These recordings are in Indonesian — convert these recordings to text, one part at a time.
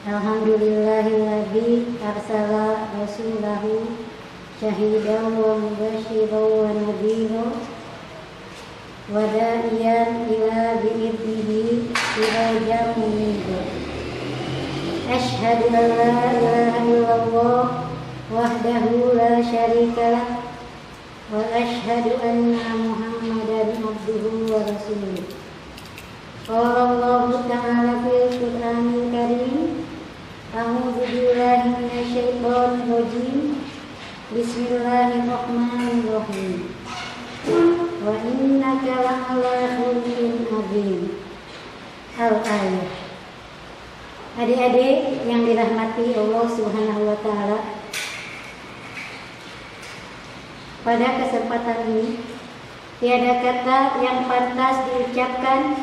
Alhamdulillahilladzi arsala rasulahu syahidan wa mubasyiran wa nadhiran wa da'iyan ila bi'idnihi sirajan munira. Asyhadu an la ilaha illallah wahdahu la syarikalah wa asyhadu anna Muhammadan abduhu wa rasuluh. Qala Allah ta'ala fil Qur'anil Karim, a'udzu billahi minasyaitonir rajim. Bismillahirrahmanirrahim. Wa innaka la'ala khuluqin 'adzim. Al-ayah. Adik-adik yang dirahmati Allah Subhanahu wa taala, pada kesempatan ini tiada kata yang pantas diucapkan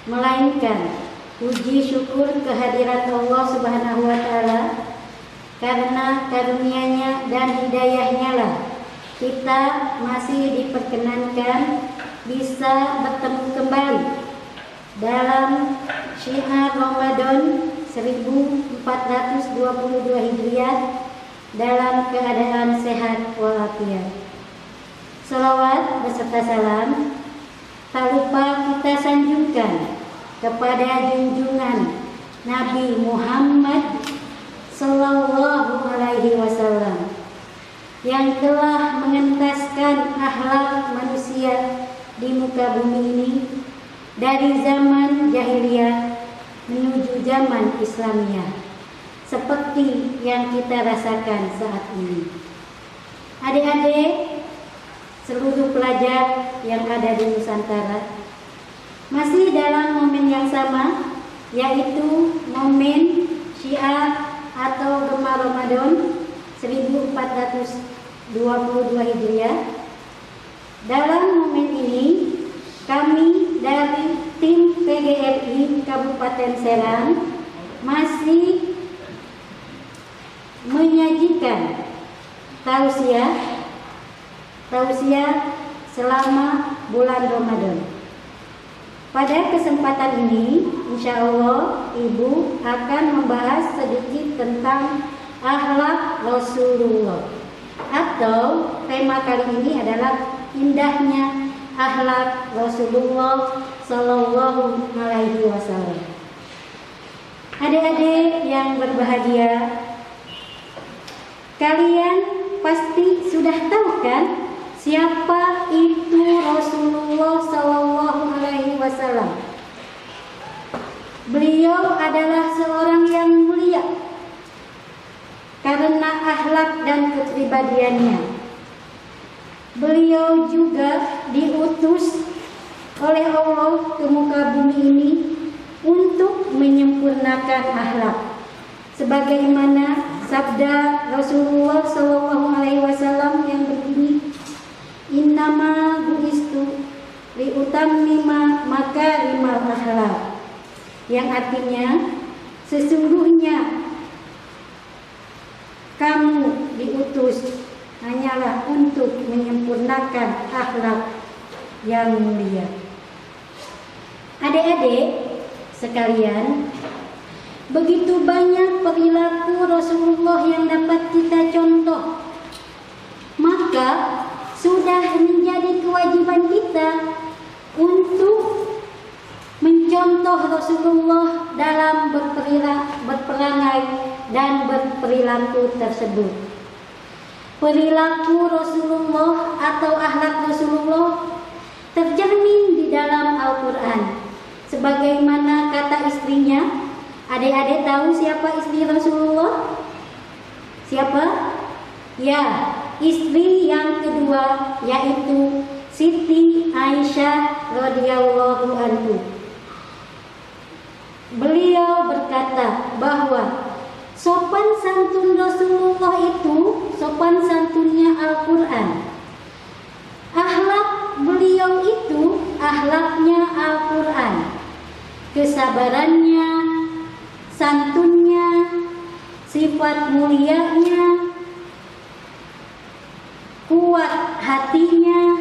melainkan puji syukur kehadirat Allah Subhanahu wa taala. Karena karunia-Nya dan hidayah-Nya lah kita masih diperkenankan bisa bertemu kembali dalam syiar Ramadan 1422 Hijriah dalam keadaan sehat walafiat. Salawat beserta salam tak lupa kita sanjungkan kepada junjungan Nabi Muhammad Sallallahu Alaihi Wasallam yang telah mengentaskan akhlak manusia di muka bumi ini dari zaman jahiliyah menuju zaman Islamiyah, seperti yang kita rasakan saat ini. Adik-adik, seluruh pelajar yang ada di Nusantara, masih dalam momen yang sama, yaitu momen syiar atau Gema Ramadan 1422 Hijriah. Dalam momen ini kami dari tim PGRI Kabupaten Serang masih menyajikan tausiah selama bulan Ramadan. Pada kesempatan ini, insya Allah Ibu akan membahas sedikit tentang akhlak Rasulullah, atau tema kali ini adalah indahnya akhlak Rasulullah Sallallahu Alaihi Wasallam. Adik-adik yang berbahagia, kalian pasti sudah tahu kan siapa itu Rasulullah Sallallahu Alaihi Wasallam. Beliau adalah seorang yang mulia karena akhlak dan kepribadiannya. Beliau juga diutus oleh Allah ke muka bumi ini untuk menyempurnakan akhlak, sebagaimana sabda Rasulullah Sallallahu Alaihi Wasallam yang berbunyi, Innama bu'istu liutammima makarimal akhlak, yang artinya sesungguhnya kamu diutus hanyalah untuk menyempurnakan akhlak yang mulia. Adik-adik sekalian, begitu banyak perilaku Rasulullah yang dapat kita contoh, maka sudah menjadi kewajiban kita untuk mencontoh Rasulullah dalam berperangai dan berperilaku tersebut. Perilaku Rasulullah atau akhlak Rasulullah tercermin di dalam Al-Quran, sebagaimana kata istrinya. Adik-adik tahu siapa istri Rasulullah? Siapa? Ya, istri yang kedua, yaitu Siti Aisyah radhiyallahu anha. Beliau berkata bahwa sopan santun Rasulullah itu sopan santunnya Al-Quran. Akhlak beliau itu akhlaknya Al-Quran. Kesabarannya, santunnya, sifat mulianya, kuat hatinya,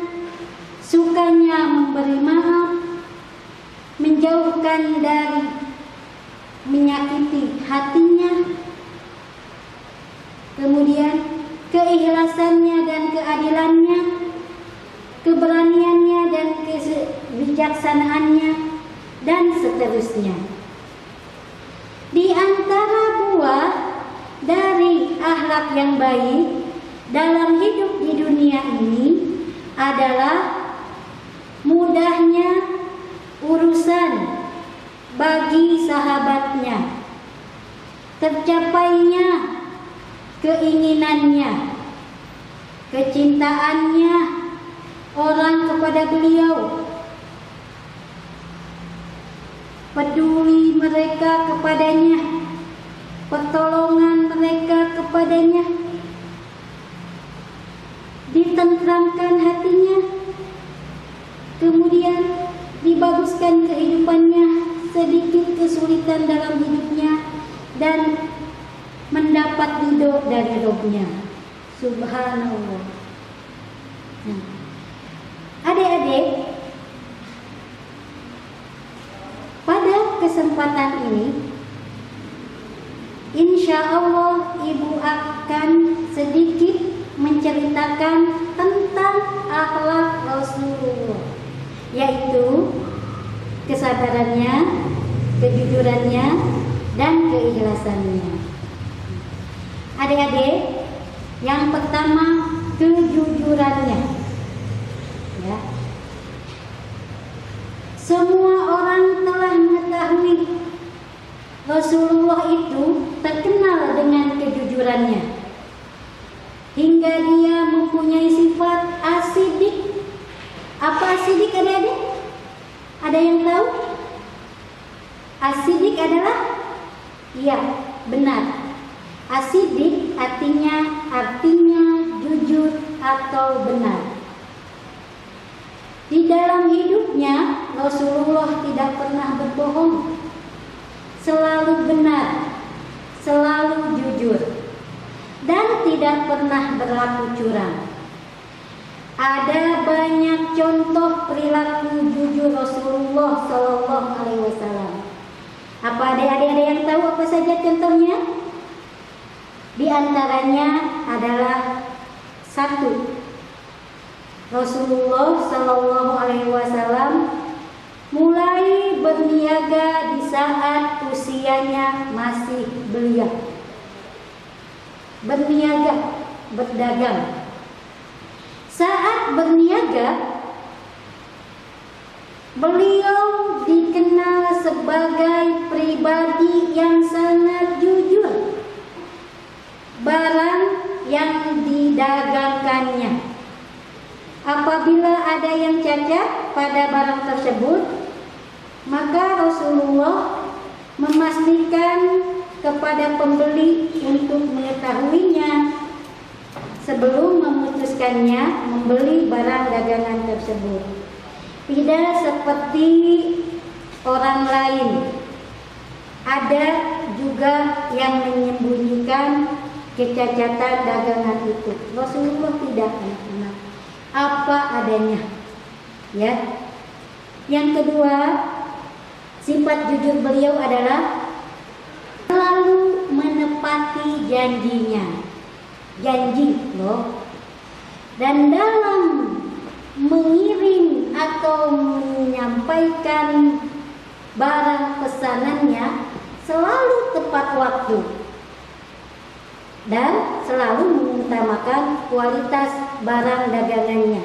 sukanya memberi maaf, menjauhkan dari keikhlasannya dan keadilannya, keberaniannya dan kebijaksanaannya, dan seterusnya. Di antara buah dari akhlak yang baik dalam hidup di dunia ini adalah mudahnya urusan bagi sahabatnya, tercapainya keinginannya, kecintaannya orang kepada beliau, peduli mereka kepadanya, pertolongan mereka kepadanya, ditentramkan hatinya, kemudian dibaguskan kehidupannya, sedikit kesulitan dalam hidupnya, dan mendapat ridho dari Rabb-Nya. Subhanallah. Adik-adik, pada kesempatan ini insya Allah Ibu akan sedikit menceritakan tentang akhlak Rasulullah, yaitu kesabarannya, kejujurannya, dan keikhlasannya. Adik-adik, yang pertama kejujurannya. Ya. Semua orang telah mengetahui Rasulullah itu terkenal dengan kejujurannya, hingga dia mempunyai sifat asidik. Apa asidik, adik-adik? Ada yang tahu? Asidik adalah, iya, benar. Asidik artinya jujur atau benar. Di dalam hidupnya Rasulullah tidak pernah berbohong, selalu benar, selalu jujur, dan tidak pernah berlaku curang. Ada banyak contoh perilaku jujur Rasulullah Shallallahu Alaihi Wasallam. Apa adik-adik ada yang tahu apa saja contohnya? Di antaranya adalah satu, Rasulullah Shallallahu Alaihi Wasallam mulai berniaga di saat usianya masih belia. Berniaga, berdagang. Saat berniaga, beliau dikenal sebagai pribadi yang sangat jujur. Barang yang didagangkannya, apabila ada yang cacat pada barang tersebut, maka Rasulullah memastikan kepada pembeli untuk mengetahuinya sebelum memutuskannya membeli barang dagangan tersebut. Tidak seperti orang lain, ada juga yang menyembunyikan kecacatan dagangan itu. Rasulullah tidak, anak-anak, apa adanya. Ya. Yang kedua, sifat jujur beliau adalah selalu menepati janjinya. Janji loh. Dan dalam mengirim atau menyampaikan barang pesanannya selalu tepat waktu dan selalu mengutamakan kualitas barang dagangannya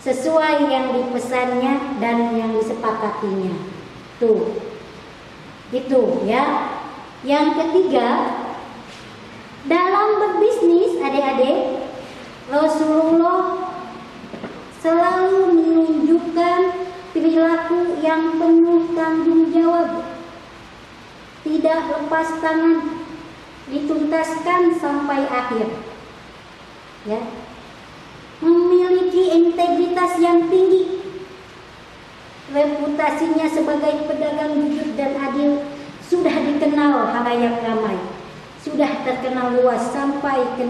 sesuai yang dipesannya dan yang disepakatinya. Tuh, itu ya. Yang ketiga, dalam berbisnis, adik-adik, Rasulullah selalu menunjukkan perilaku yang penuh tanggung jawab, tidak lepas tangan, dituntaskan sampai akhir. Ya. Memiliki integritas yang tinggi. Reputasinya sebagai pedagang jujur dan adil sudah dikenal halayak ramai, sudah terkenal luas sampai ke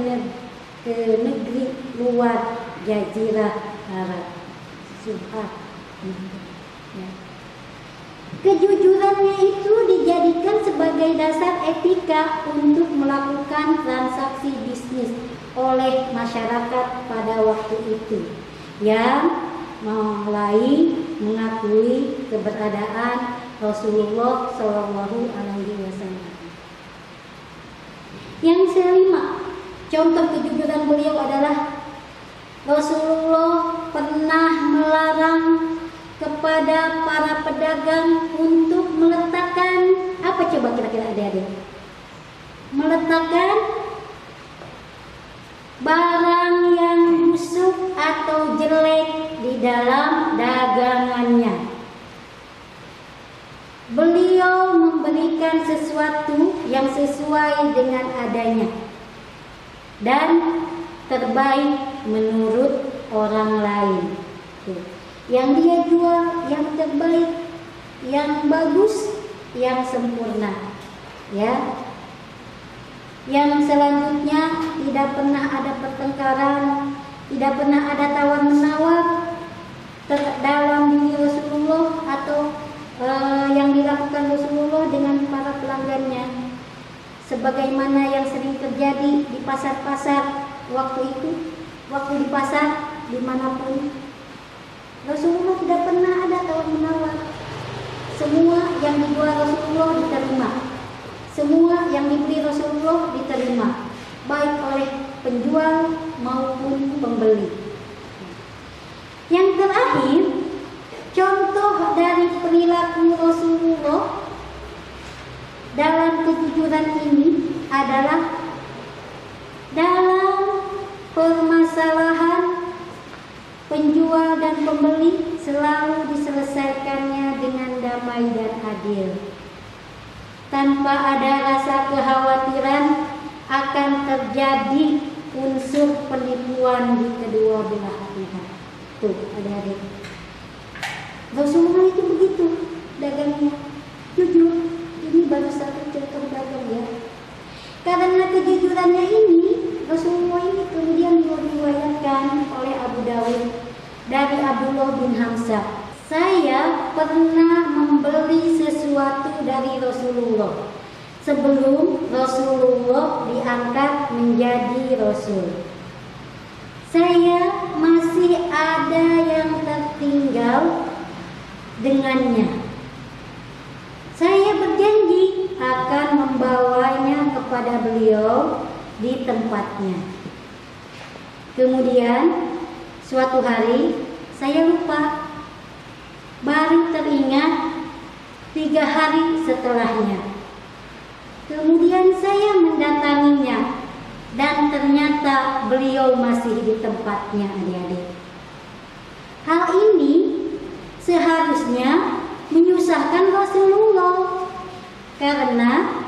negeri luar Jazirah Arab. Ya. Kejujurannya itu dijadikan sebagai sebagai dasar etika untuk melakukan transaksi bisnis oleh masyarakat pada waktu itu yang mulai mengakui keberadaan Rasulullah Shallallahu Alaihi Wasallam. Yang kelima, contoh kejujuran beliau adalah Rasulullah pernah melarang kepada para pedagang untuk meletakkan apa coba kira-kira adik-adik? Meletakkan barang yang busuk atau jelek di dalam dagangannya. Beliau memberikan sesuatu yang sesuai dengan adanya dan terbaik menurut orang lain. Yang dia jual yang terbaik, yang bagus, yang sempurna, ya. Yang selanjutnya tidak pernah ada pertengkaran, tidak pernah ada tawar-menawar dalam diri Rasulullah atau yang dilakukan Rasulullah dengan para pelanggannya, sebagaimana yang sering terjadi di pasar-pasar waktu itu, waktu di pasar dimanapun. Rasulullah tidak pernah ada tawar-menawar. Semua yang dijual Rasulullah diterima, semua yang dibeli Rasulullah diterima, baik oleh penjual maupun pembeli. Yang terakhir, contoh dari perilaku Rasulullah dalam kejujuran ini adalah dalam permasalahan penjual dan pembeli selalu diselesaikannya dengan damai dan adil, tanpa ada rasa kekhawatiran akan terjadi unsur penipuan di kedua belah pihak. Tuh, adik-adik, Rasulullah itu begitu dagangnya, jujur. Ini baru satu contoh dagang ya. Karena kejujurannya ini, Rasulullah ini kemudian diriwayatkan oleh Abu Dawud dari Abdullah bin Hamzah. Saya pernah membeli sesuatu dari Rasulullah sebelum Rasulullah diangkat menjadi Rasul. Saya masih ada yang tertinggal dengannya. Saya berjanji akan membawanya kepada beliau di tempatnya. Kemudian suatu hari saya lupa, baru teringat 3 hari setelahnya. Kemudian saya mendatanginya dan ternyata beliau masih di tempatnya, adik-adik. Hal ini seharusnya menyusahkan Rasulullah karena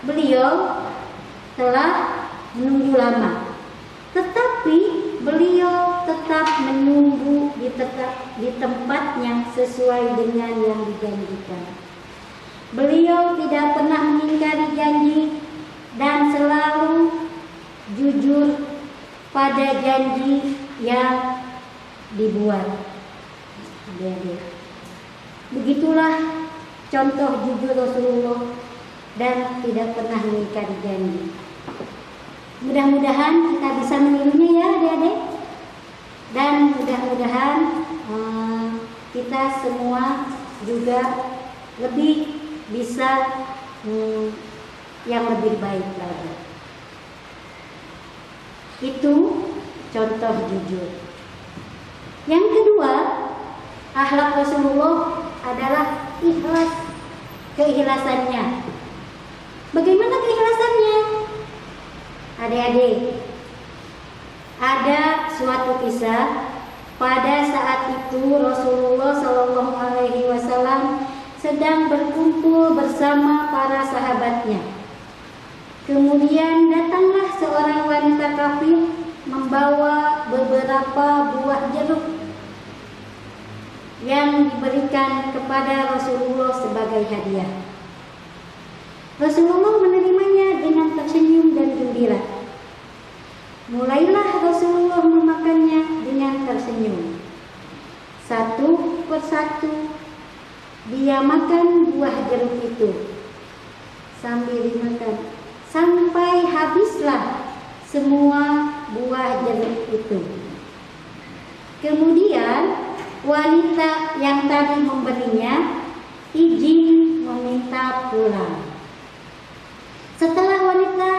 beliau telah menunggu lama, tetapi beliau tetap menunggu di tempatnya sesuai dengan yang dijanjikan. Beliau tidak pernah mengingkari janji dan selalu jujur pada janji yang dibuat. Begitulah contoh jujur Rasulullah dan tidak pernah mengingkari janji. Mudah-mudahan kita bisa menirunya ya adik-adik. Dan mudah-mudahan kita semua juga lebih bisa yang lebih baik lagi. Itu contoh jujur. Yang kedua, akhlak Rasulullah adalah ikhlas, keikhlasannya. Bagaimana keikhlasannya? Adik-adik, ada suatu kisah pada saat itu Rasulullah Shallallahu Alaihi Wasallam sedang berkumpul bersama para sahabatnya. Kemudian datanglah seorang wanita kafir membawa beberapa buah jeruk yang diberikan kepada Rasulullah sebagai hadiah. Rasulullah menerimanya dengan tersenyum dan gembira. Mulailah Rasulullah memakannya dengan tersenyum. Satu persatu dia makan buah jeruk itu. sambil dimakan sampai habislah semua buah jeruk itu. Kemudian wanita yang tadi memberinya izin meminta pulang. Setelah wanita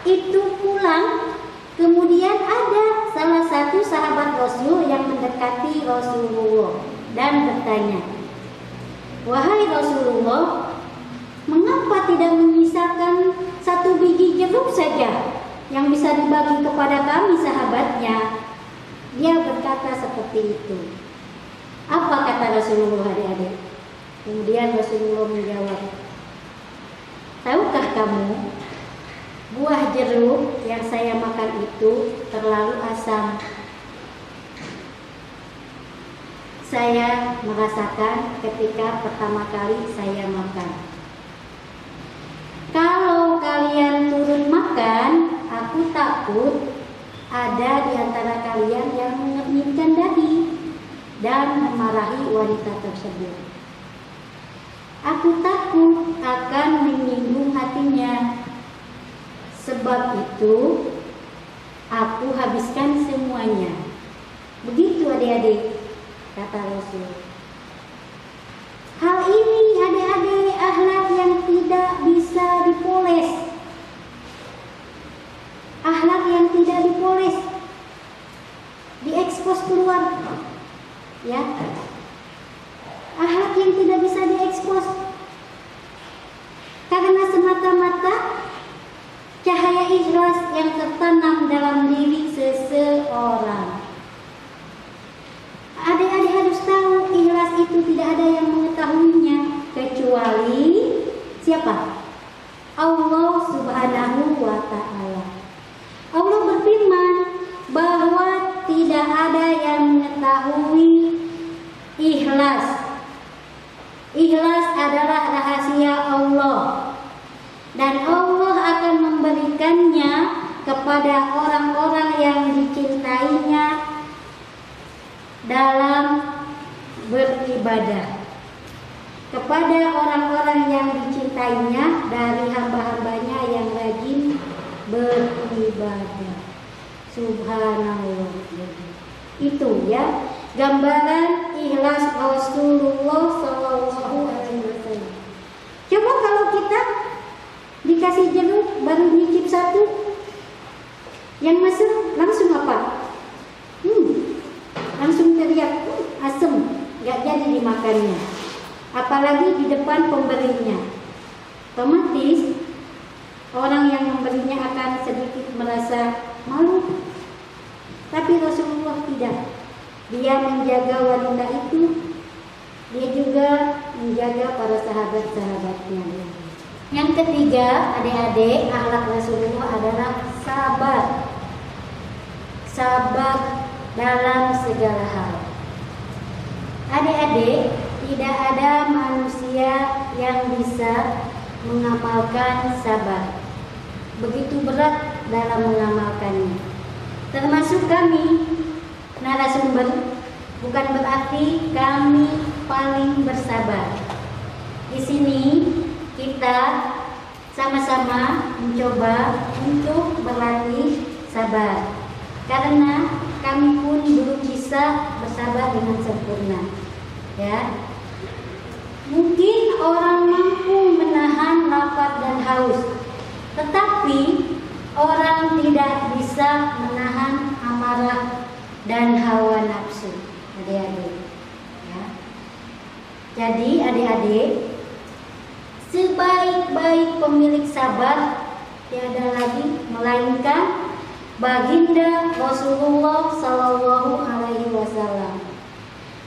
itu pulang, kemudian ada salah satu sahabat Rasul yang mendekati Rasulullah dan bertanya, "Wahai Rasulullah, mengapa tidak menyisakan satu biji jeruk saja yang bisa dibagi kepada kami sahabatnya?" Dia berkata seperti itu. Apa kata Rasulullah, adik-adik? Kemudian Rasulullah menjawab, "Tahukah kamu, buah jeruk yang saya makan itu terlalu asam. Saya merasakan ketika pertama kali saya makan. Kalau kalian turun makan, aku takut ada di antara kalian yang mengernyitkan dahi dan memarahi wanita tersebut. Aku takut akan menyinggung hatinya. Sebab itu aku habiskan semuanya." Begitu adik-adik, kata Rasul. Hal ini adik-adik akhlak yang tidak bisa dipoles. Akhlak yang tidak dipoles, diekspos keluar, ya. Akhlak yang tidak bisa diekspos karena semata-mata cahaya ikhlas yang tertanam dalam diri seseorang. Adik-adik harus tahu ikhlas itu tidak ada yang mengetahuinya kecuali siapa? Allah Subhanahu wa Ta'ala. Allah berfirman bahwa tidak ada yang mengetahui ikhlas. Ikhlas adalah rahasia Allah, dan Allah akan memberikannya kepada orang-orang yang dicintainya dalam beribadah. Kepada orang-orang yang dicintainya dari hamba-hambanya yang rajin beribadah. Subhanallah. Itu ya gambaran ikhlas Rasulullah Sallallahu Alaihi Wasallam. Coba kalau kita dikasih jeruk baru nyicip satu, yang masuk langsung apa? Langsung teriak, asem, gak jadi dimakannya. Apalagi di depan pemberinya. Otomatis orang yang memberinya akan sedikit merasa malu. Tapi Rasulullah tidak. Dia menjaga wanita itu. Dia juga menjaga para sahabat-sahabatnya. Yang ketiga, adik-adik, akhlak Rasulullah adalah sabar. Sabar dalam segala hal. Adik-adik, tidak ada manusia yang bisa mengamalkan sabar. Begitu berat dalam mengamalkannya. Termasuk kami narasumber, bukan berarti kami paling bersabar. Di sini kita sama-sama mencoba untuk berlatih sabar, karena kami pun belum bisa bersabar dengan sempurna. Ya, mungkin orang mampu menahan lapar dan haus, tetapi orang tidak bisa menahan amarah dan hawa nafsu. Adik-adik, ya. Jadi adik-adik, sebaik-baik pemilik sabar tiada lagi melainkan baginda Rasulullah Sallallahu Alaihi Wasallam.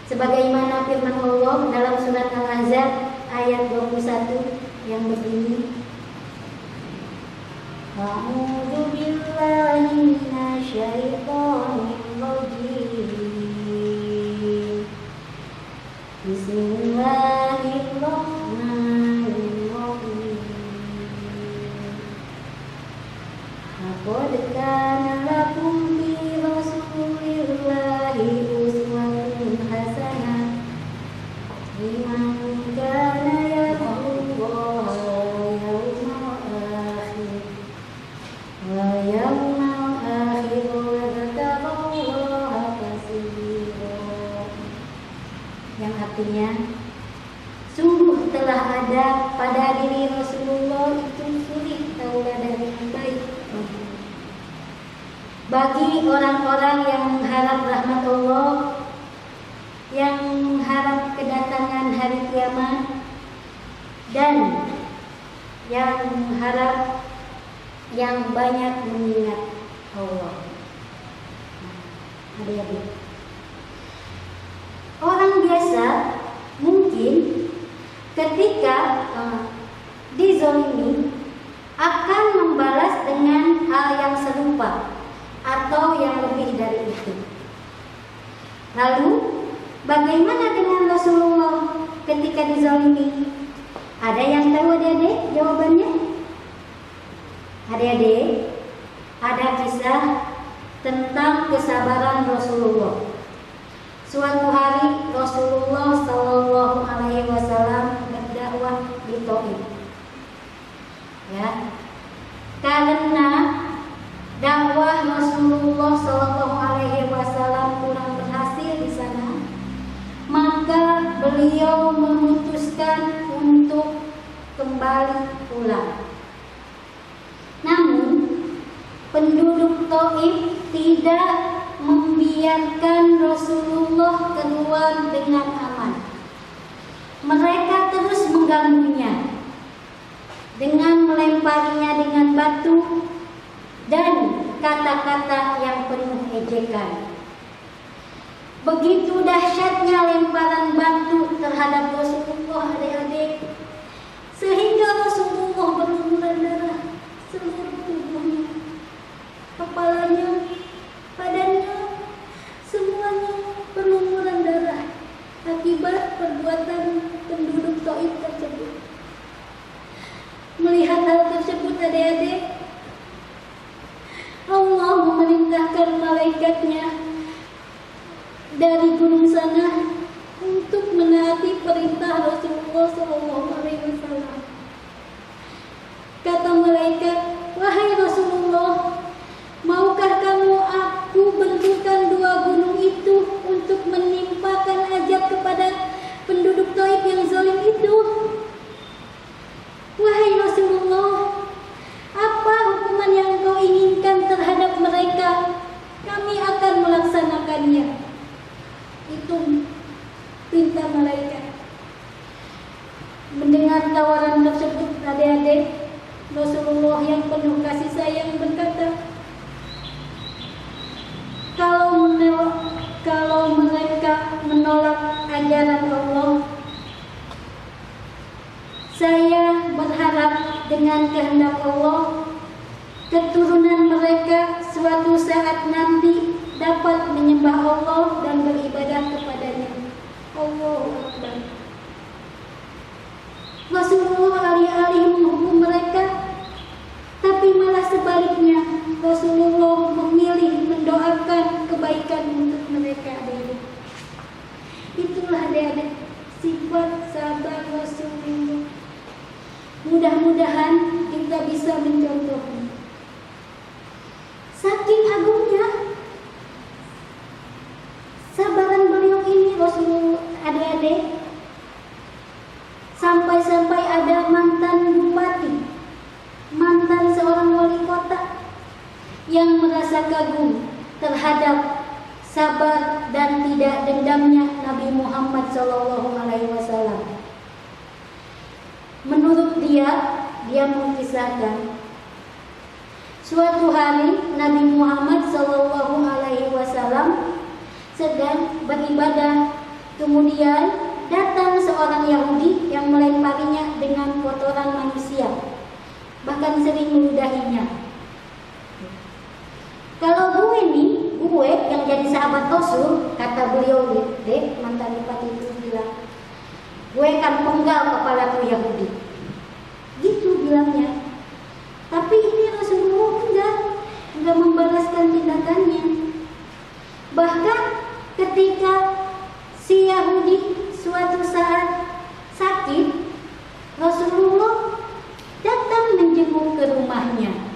Sebagaimana firman Allah dalam surat Al-Ahzab ayat 21 yang begini, A'udzu billahi minasyaitonir rajim. Bismillahirrahmanirrahim. Laqad kana lakum fi Rasulillahi uswatun hasanah liman kana yarjullaha wal bagi orang-orang yang mengharap rahmat Allah, yang mengharap kedatangan hari kiamat, dan yang mengharap yang banyak mengingat Allah. Adik-adik, orang biasa mungkin ketika dizolimi akan membalas dengan hal yang serupa atau yang lebih dari itu. Lalu bagaimana dengan Rasulullah ketika dizalimi? Ada yang tahu adik-adik jawabannya? Adik-adik, ada kisah tentang kesabaran Rasulullah. Suatu hari Rasulullah Shallallahu Alaihi Wasallam berdakwah di Taif. Ya, karena dakwah Rasulullah Shallallahu Alaihi Wasallam kurang berhasil di sana, maka beliau memutuskan untuk kembali pulang. Namun penduduk Taif tidak membiarkan Rasulullah keluar dengan aman. Mereka terus mengganggunya dengan melemparinya dengan batu dan kata-kata yang penuh ejekan. Begitu dahsyatnya lemparan batu terhadap Rasulullah, adik-adik, sehingga Rasulullah berlumuran darah seluruh tubuhnya, kepalanya, badannya, semuanya berlumuran darah akibat perbuatan penduduk Taif tersebut. Melihat hal tersebut, adik-adik, Allah memerintahkan malaikatnya dari gunung sana untuk menaati perintah Rasulullah SAW. Kata malaikat, "Wahai Rasulullah, maukah kamu aku benturkan dua gunung itu untuk menimpakan azab kepada penduduk Taif yang zalim itu?" Wahai Rasulullah, apa hukuman yang kau inginkan terhadap mereka? Kami akan melaksanakannya. Itu perintah malaikat. Mendengar tawaran tersebut, adik-adik, Rasulullah yang penuh kasih sayang berkata, kalau mereka menolak ajaran Allah, saya berharap dengan kehendak Allah, keturunan mereka suatu saat nanti dapat menyembah Allah dan beribadah kepadanya. Allahu Akbar. Rasulullah alih-alih menghukum mereka, tapi malah sebaliknya, Rasulullah memilih mendoakan kebaikan untuk mereka. Itulah adik-adik sifat sabar Rasulullah. Mudah-mudahan kita bisa mencontohnya. Saking agungnya sabaran beliau ini Rasulullah, adik-adik, sampai-sampai ada mantan bupati, mantan seorang wali kota yang merasa kagum terhadap sabar dan tidak dendamnya Nabi Muhammad SAW. Menurut dia mengisahkan, suatu hari Nabi Muhammad SAW sedang beribadah, kemudian datang seorang Yahudi yang melemparinya dengan kotoran manusia, bahkan sering meludahinya. Kalau gue yang jadi sahabat Rasul, kata beliau, mantan bupati itu bilang, gue akan penggal kepala tuh Yahudi. Gitu bilangnya. Tapi ini Rasulullah enggak membalaskan tindakannya. Bahkan ketika si Yahudi suatu saat sakit, Rasulullah datang menjenguk ke rumahnya.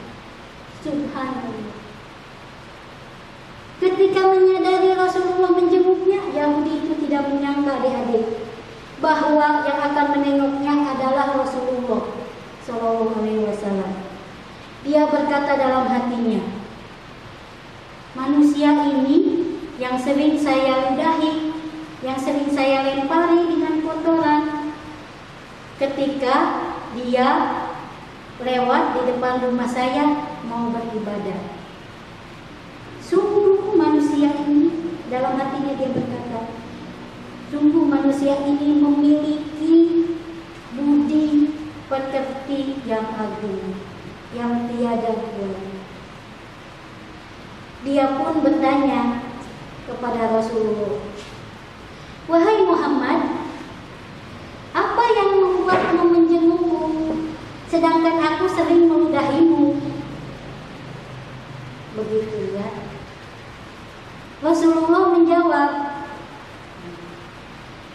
Subhanallah. Ketika menyadari Rasulullah menjenguknya, Yahudi itu tidak menyangka, adik-adik, bahwa yang akan menengoknya adalah Rasulullah SAW. Dia berkata dalam hatinya, manusia ini yang sering saya ludahi, yang sering saya lempari dengan kotoran ketika dia lewat di depan rumah saya mau beribadah. Sungguh manusia ini, dalam hatinya dia berkata, sungguh manusia ini memiliki budi pekerti yang agung, yang tiada duanya. Dia pun bertanya kepada Rasulullah, "Wahai Muhammad, apa yang membuatmu menjengukku, sedangkan aku sering meludahimu?" Begitu ya. Rasulullah menjawab,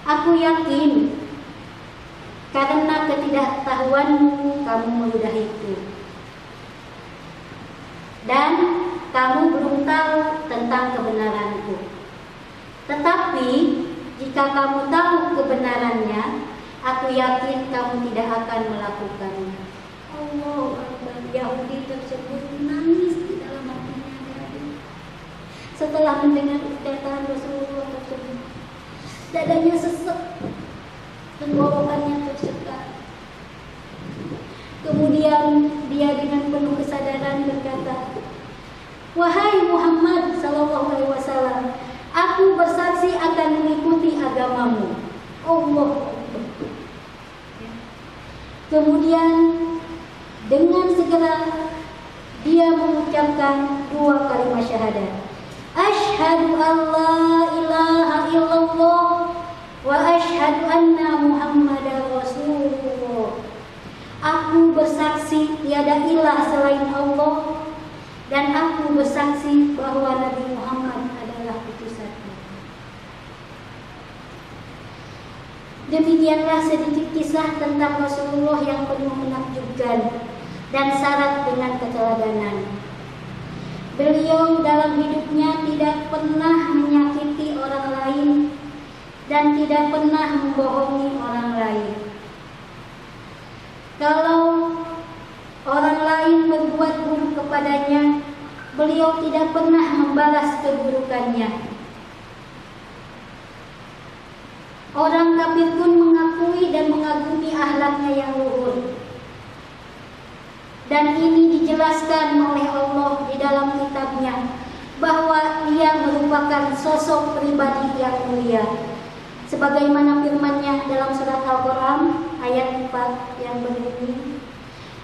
"Aku yakin karena ketidaktahuanmu kamu meludahiku, dan kamu belum tahu tentang kebenaranku. Tetapi jika kamu tahu kebenarannya, aku yakin kamu tidak akan melakukannya." Allah Akbar. Yahudi tersebut menangis di dalam hatinya setelah mendengar perkataan Rasulullah tersebut. Dadanya sesek, tenggorokannya tersekat. Kemudian dia dengan penuh kesadaran berkata, "Wahai Muhammad sallallahu alaihi wasallam, aku bersaksi akan mengikuti agamamu." Allah. Kemudian dengan segera dia mengucapkan dua kalimat syahadat. Asyhadu an la ilaha illallah wa asyhadu anna Muhammadar Rasulullah. Aku bersaksi tiada ilah selain Allah, dan aku bersaksi bahwa Nabi Muhammad adalah utusannya. Demikianlah sedikit kisah tentang Rasulullah yang penuh menakjubkan dan syarat dengan keteladanan. Beliau dalam hidupnya tidak pernah menyakiti orang lain dan tidak pernah membohongi orang lain. Kalau orang lain berbuat buruk kepadanya, beliau tidak pernah membalas keburukannya. Orang kafir pun mengakui dan mengagumi akhlaknya yang luhur. Dan ini dijelaskan oleh Allah di dalam kitabnya bahwa ia merupakan sosok pribadi yang mulia. Sebagaimana firman-Nya dalam surat Al-Quran ayat 4 yang berbunyi,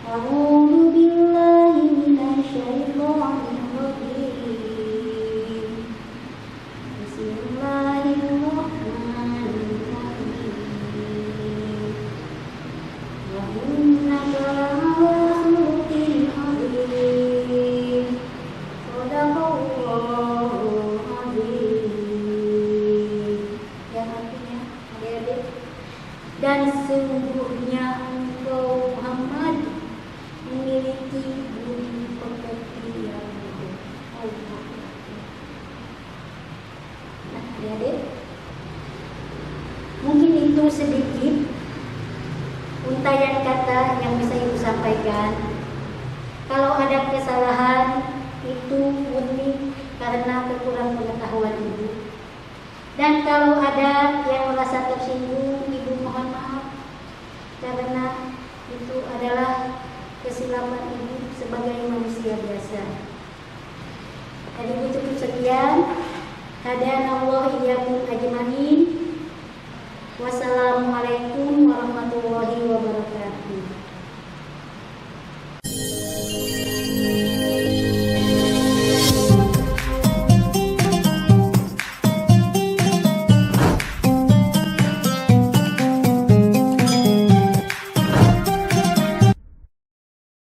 A'udzu billahi minasyaitonir rajim. Bismillahirrahmanirrahim. Wa innaka la'ala khuluqin 'adzim. Shadaqallahu 'adzim. Yang artinya, adik-adik, dan sungguhnya engkau Muhammad memiliki budi pekerti yang luhur. Nah, adik-adik, mungkin itu sedikit untayan kata yang bisa Ibu sampaikan. Kalau ada kesalahan, itu murni karena kekurangan pengetahuan Ibu. Dan kalau ada yang merasa tersinggung, Ibu mohon maaf, karena itu adalah kesilapan Ibu sebagai manusia biasa. Jadi Ibu cukup sekian.